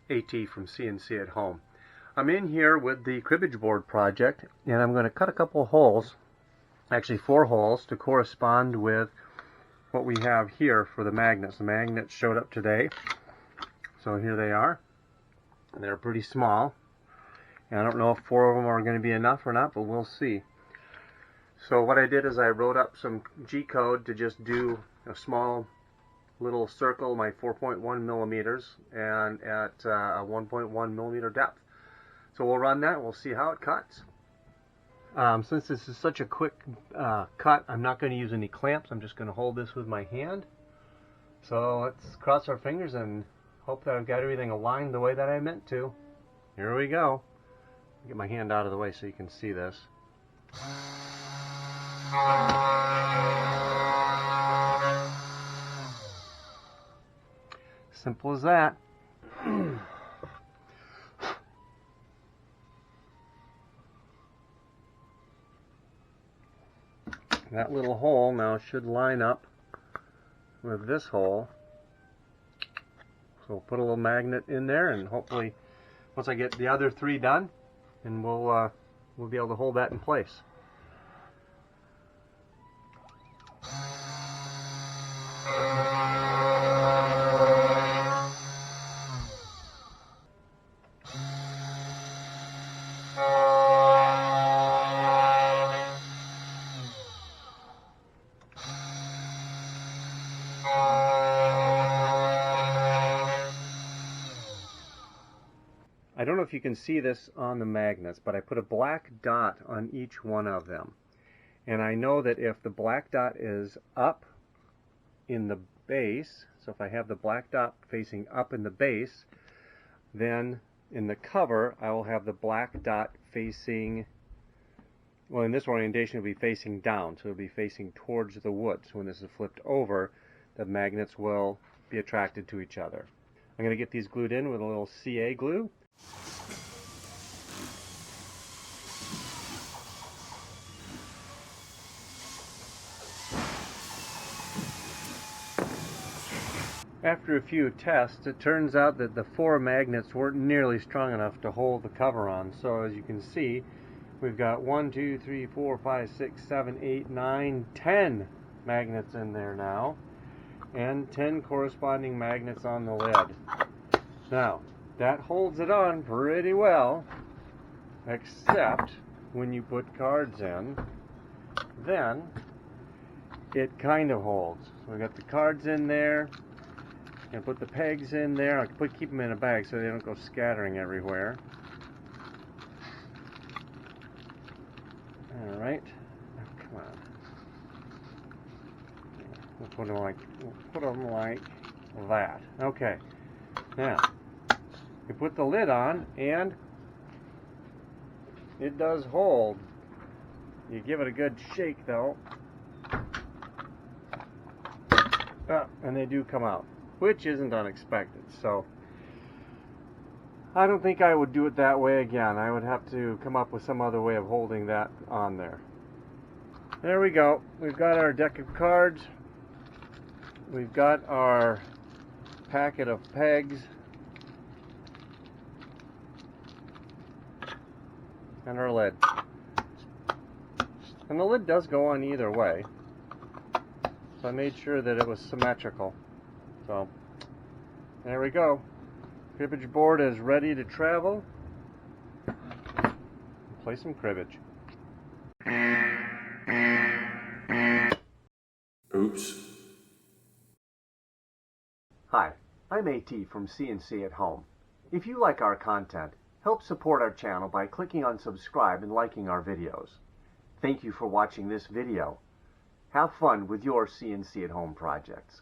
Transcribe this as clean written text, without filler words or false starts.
AT from CNC at Home. I'm in here with the cribbage board project, and I'm going to cut a couple of holes, actually 4 holes, to correspond with what we have here for the magnets. The magnets showed up today, so here they are. They're pretty small, and I don't know if 4 of them are going to be enough or not, but we'll see. So what I did is I wrote up some G-code to just do a small little circle, my 4.1 millimeters, and at a 1.1 millimeter depth. So we'll run that and we'll see how it cuts. Since this is such a quick cut, I'm not going to use any clamps. I'm just going to hold this with my hand. So let's cross our fingers and hope that I've got everything aligned the way that I meant to. Here we go. Get my hand out of the way so you can see this. Simple as that. That little hole now should line up with this hole. So we'll put a little magnet in there, and hopefully once I get the other 3 done, and we'll be able to hold that in place. I don't know if you can see this on the magnets, but I put a black dot on each one of them. And I know that if the black dot is up in the base, so if I have the black dot facing up in the base, then in the cover I will have the black dot facing, well, in this orientation it will be facing down, so it will be facing towards the wood. So when this is flipped over, the magnets will be attracted to each other. I'm going to get these glued in with a little CA glue. After a few tests, it turns out that the 4 magnets weren't nearly strong enough to hold the cover on. So as you can see, we've got 1, 2, 3, 4, 5, 6, 7, 8, 9, 10 magnets in there now, and 10 corresponding magnets on the lid. Now, that holds it on pretty well, except when you put cards in, then it kind of holds. So we got the cards in there, and put the pegs in there. I can keep them in a bag so they don't go scattering everywhere. All right, oh, come on. We'll put them like that. Okay. Now, you put the lid on, and it does hold. You give it a good shake, though, and they do come out, which isn't unexpected. So I don't think I would do it that way again. I would have to come up with some other way of holding that on there. There we go. We've got our deck of cards. We've got our packet of pegs. And our lid. And the lid does go on either way. So I made sure that it was symmetrical. So there we go. Cribbage board is ready to travel. Play some cribbage. Oops. Hi, I'm AT from CNC at Home. If you like our content, help support our channel by clicking on subscribe and liking our videos. Thank you for watching this video. Have fun with your CNC at Home projects.